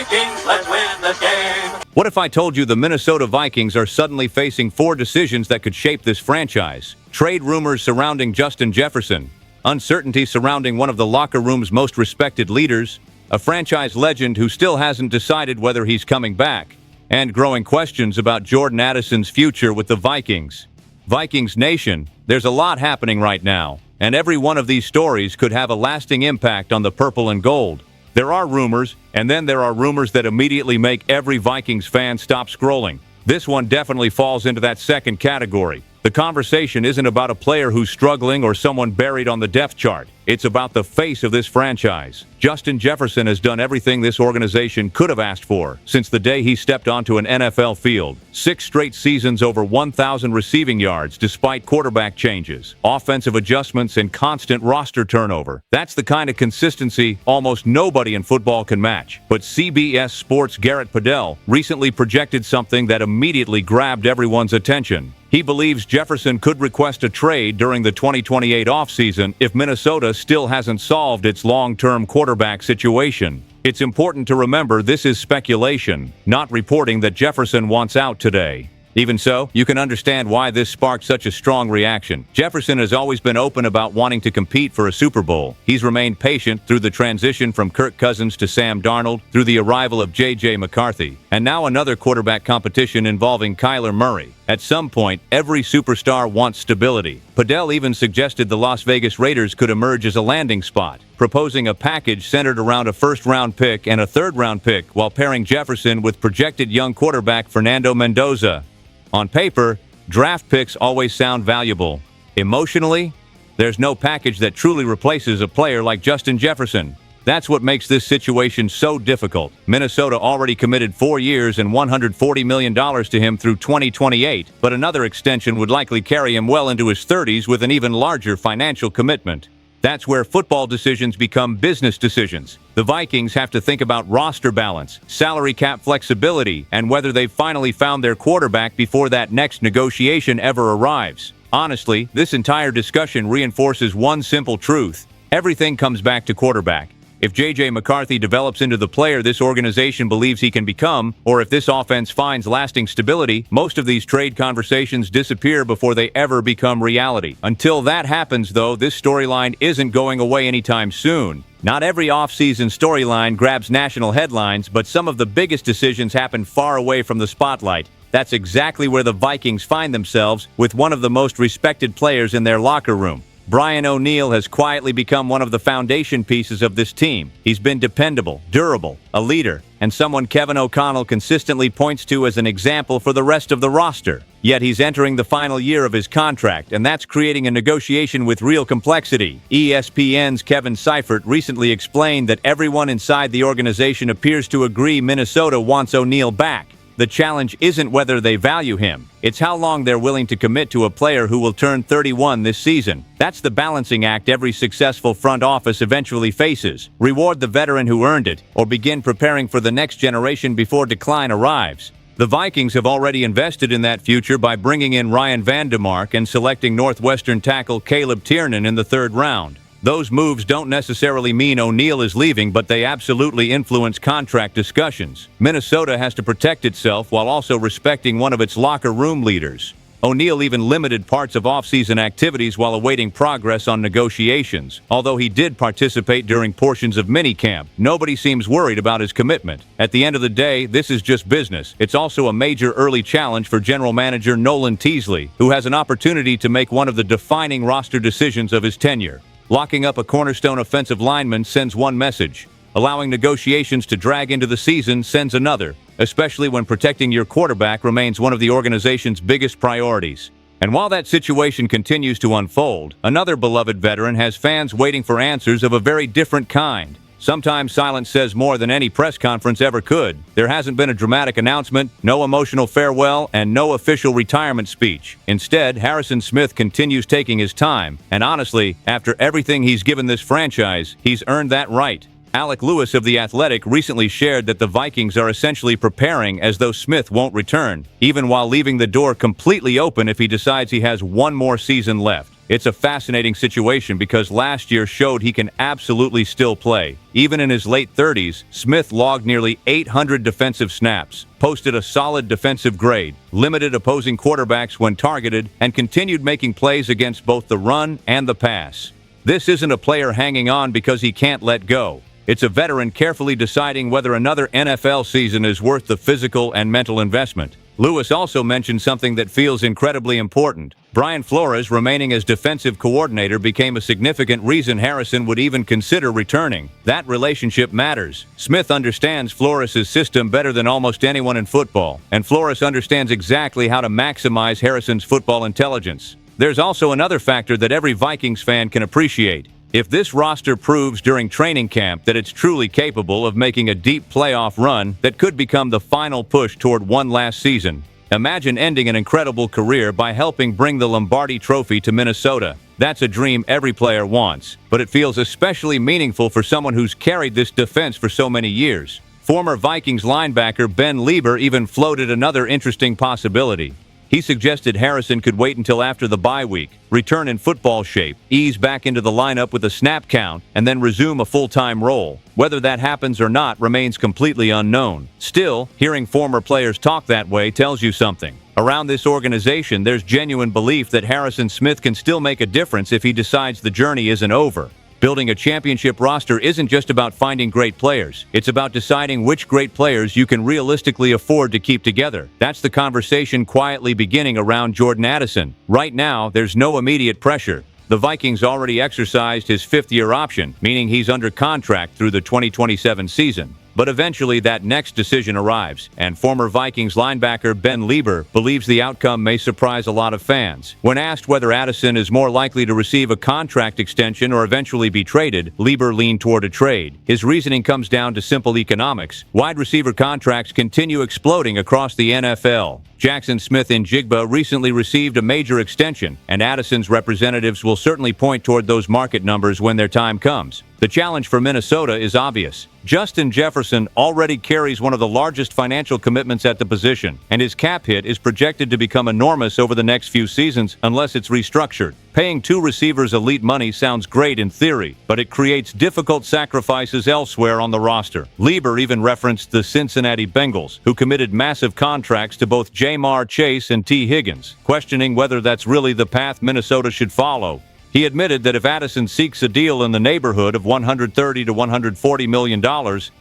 Vikings, let's win the game. What if I told you the Minnesota Vikings are suddenly facing 4 decisions that could shape this franchise? Trade rumors surrounding Justin Jefferson, uncertainty surrounding one of the locker room's most respected leaders, a franchise legend who still hasn't decided whether he's coming back, and growing questions about Jordan Addison's future with the Vikings. Vikings Nation, there's a lot happening right now, and every one of these stories could have a lasting impact on the purple and gold. There are rumors, and then there are rumors that immediately make every Vikings fan stop scrolling. This one definitely falls into that second category. The conversation isn't about a player who's struggling or someone buried on the depth chart. It's about the face of this franchise. Justin Jefferson has done everything this organization could have asked for since the day he stepped onto an NFL field. 6 straight seasons over 1,000 receiving yards despite quarterback changes, offensive adjustments, and constant roster turnover. That's the kind of consistency almost nobody in football can match. But CBS Sports' Garrett Padell recently projected something that immediately grabbed everyone's attention. He believes Jefferson could request a trade during the 2028 offseason if Minnesota still hasn't solved its long-term quarterback situation. It's important to remember this is speculation, not reporting that Jefferson wants out today. Even so, you can understand why this sparked such a strong reaction. Jefferson has always been open about wanting to compete for a Super Bowl. He's remained patient through the transition from Kirk Cousins to Sam Darnold, through the arrival of J.J. McCarthy, and now another quarterback competition involving Kyler Murray. At some point, every superstar wants stability. Padell even suggested the Las Vegas Raiders could emerge as a landing spot, proposing a package centered around a first-round pick and a third-round pick while pairing Jefferson with projected young quarterback Fernando Mendoza. On paper, draft picks always sound valuable. Emotionally, there's no package that truly replaces a player like Justin Jefferson. That's what makes this situation so difficult. Minnesota already committed 4 years and $140 million to him through 2028, but another extension would likely carry him well into his 30s with an even larger financial commitment. That's where football decisions become business decisions. The Vikings have to think about roster balance, salary cap flexibility, and whether they've finally found their quarterback before that next negotiation ever arrives. Honestly, this entire discussion reinforces one simple truth. Everything comes back to quarterback. If J.J. McCarthy develops into the player this organization believes he can become, or if this offense finds lasting stability, most of these trade conversations disappear before they ever become reality. Until that happens, though, this storyline isn't going away anytime soon. Not every offseason storyline grabs national headlines, but some of the biggest decisions happen far away from the spotlight. That's exactly where the Vikings find themselves, with one of the most respected players in their locker room. Brian O'Neill has quietly become one of the foundation pieces of this team. He's been dependable, durable, a leader, and someone Kevin O'Connell consistently points to as an example for the rest of the roster. Yet he's entering the final year of his contract, and that's creating a negotiation with real complexity. ESPN's Kevin Seifert recently explained that everyone inside the organization appears to agree Minnesota wants O'Neill back. The challenge isn't whether they value him. It's how long they're willing to commit to a player who will turn 31 this season. That's the balancing act every successful front office eventually faces. Reward the veteran who earned it, or begin preparing for the next generation before decline arrives. The Vikings have already invested in that future by bringing in Ryan Vandemark and selecting Northwestern tackle Caleb Tiernan in the 3rd round. Those moves don't necessarily mean O'Neill is leaving, but they absolutely influence contract discussions. Minnesota has to protect itself while also respecting one of its locker room leaders. O'Neill even limited parts of offseason activities while awaiting progress on negotiations. Although he did participate during portions of minicamp, nobody seems worried about his commitment. At the end of the day, this is just business. It's also a major early challenge for general manager Nolan Teasley, who has an opportunity to make one of the defining roster decisions of his tenure. Locking up a cornerstone offensive lineman sends one message. Allowing negotiations to drag into the season sends another, especially when protecting your quarterback remains one of the organization's biggest priorities. And while that situation continues to unfold, another beloved veteran has fans waiting for answers of a very different kind. Sometimes silence says more than any press conference ever could. There hasn't been a dramatic announcement, no emotional farewell, and no official retirement speech. Instead, Harrison Smith continues taking his time, and honestly, after everything he's given this franchise, he's earned that right. Alec Lewis of The Athletic recently shared that the Vikings are essentially preparing as though Smith won't return, even while leaving the door completely open if he decides he has one more season left. It's a fascinating situation because last year showed he can absolutely still play. Even in his late 30s, Smith logged nearly 800 defensive snaps, posted a solid defensive grade, limited opposing quarterbacks when targeted, and continued making plays against both the run and the pass. This isn't a player hanging on because he can't let go. It's a veteran carefully deciding whether another NFL season is worth the physical and mental investment. Lewis also mentioned something that feels incredibly important. Brian Flores remaining as defensive coordinator became a significant reason Harrison would even consider returning. That relationship matters. Smith understands Flores' system better than almost anyone in football, and Flores understands exactly how to maximize Harrison's football intelligence. There's also another factor that every Vikings fan can appreciate. If this roster proves during training camp that it's truly capable of making a deep playoff run that could become the final push toward one last season, imagine ending an incredible career by helping bring the Lombardi Trophy to Minnesota. That's a dream every player wants, but it feels especially meaningful for someone who's carried this defense for so many years. Former Vikings linebacker Ben Lieber even floated another interesting possibility. He suggested Harrison could wait until after the bye week, return in football shape, ease back into the lineup with a snap count, and then resume a full-time role. Whether that happens or not remains completely unknown. Still, hearing former players talk that way tells you something. Around this organization, there's genuine belief that Harrison Smith can still make a difference if he decides the journey isn't over. Building a championship roster isn't just about finding great players. It's about deciding which great players you can realistically afford to keep together. That's the conversation quietly beginning around Jordan Addison. Right now, there's no immediate pressure. The Vikings already exercised his fifth-year option, meaning he's under contract through the 2027 season. But eventually that next decision arrives, and former Vikings linebacker Ben Lieber believes the outcome may surprise a lot of fans. When asked whether Addison is more likely to receive a contract extension or eventually be traded, Lieber leaned toward a trade. His reasoning comes down to simple economics. Wide receiver contracts continue exploding across the NFL. Jackson Smith-Njigba recently received a major extension, and Addison's representatives will certainly point toward those market numbers when their time comes. The challenge for Minnesota is obvious. Justin Jefferson already carries one of the largest financial commitments at the position, and his cap hit is projected to become enormous over the next few seasons unless it's restructured. Paying two receivers elite money sounds great in theory, but it creates difficult sacrifices elsewhere on the roster. Lieber even referenced the Cincinnati Bengals, who committed massive contracts to both Jamar Chase and T. Higgins, questioning whether that's really the path Minnesota should follow. He admitted that if Addison seeks a deal in the neighborhood of $130 to $140 million,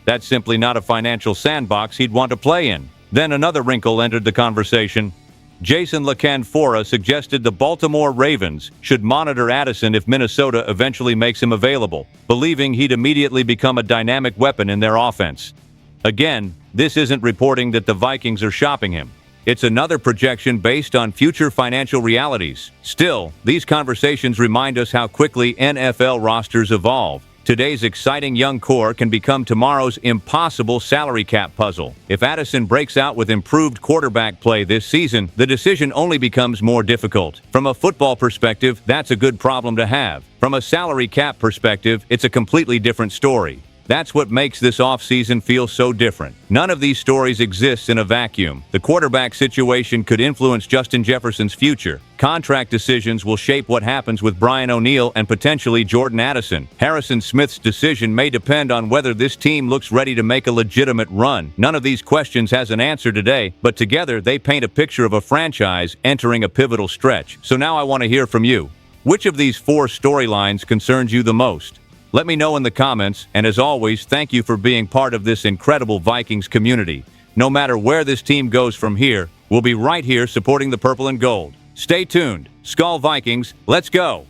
that's simply not a financial sandbox he'd want to play in. Then another wrinkle entered the conversation. Jason LaCanfora suggested the Baltimore Ravens should monitor Addison if Minnesota eventually makes him available, believing he'd immediately become a dynamic weapon in their offense. Again, this isn't reporting that the Vikings are shopping him. It's another projection based on future financial realities. Still, these conversations remind us how quickly NFL rosters evolve. Today's exciting young core can become tomorrow's impossible salary cap puzzle. If Addison breaks out with improved quarterback play this season, the decision only becomes more difficult. From a football perspective, that's a good problem to have. From a salary cap perspective, it's a completely different story. That's what makes this offseason feel so different. None of these stories exist in a vacuum. The quarterback situation could influence Justin Jefferson's future. Contract decisions will shape what happens with Brian O'Neill and potentially Jordan Addison. Harrison Smith's decision may depend on whether this team looks ready to make a legitimate run. None of these questions has an answer today, but together they paint a picture of a franchise entering a pivotal stretch. So now I want to hear from you. Which of these four storylines concerns you the most? Let me know in the comments, and as always, thank you for being part of this incredible Vikings community. No matter where this team goes from here, we'll be right here supporting the purple and gold. Stay tuned. Skol Vikings, let's go!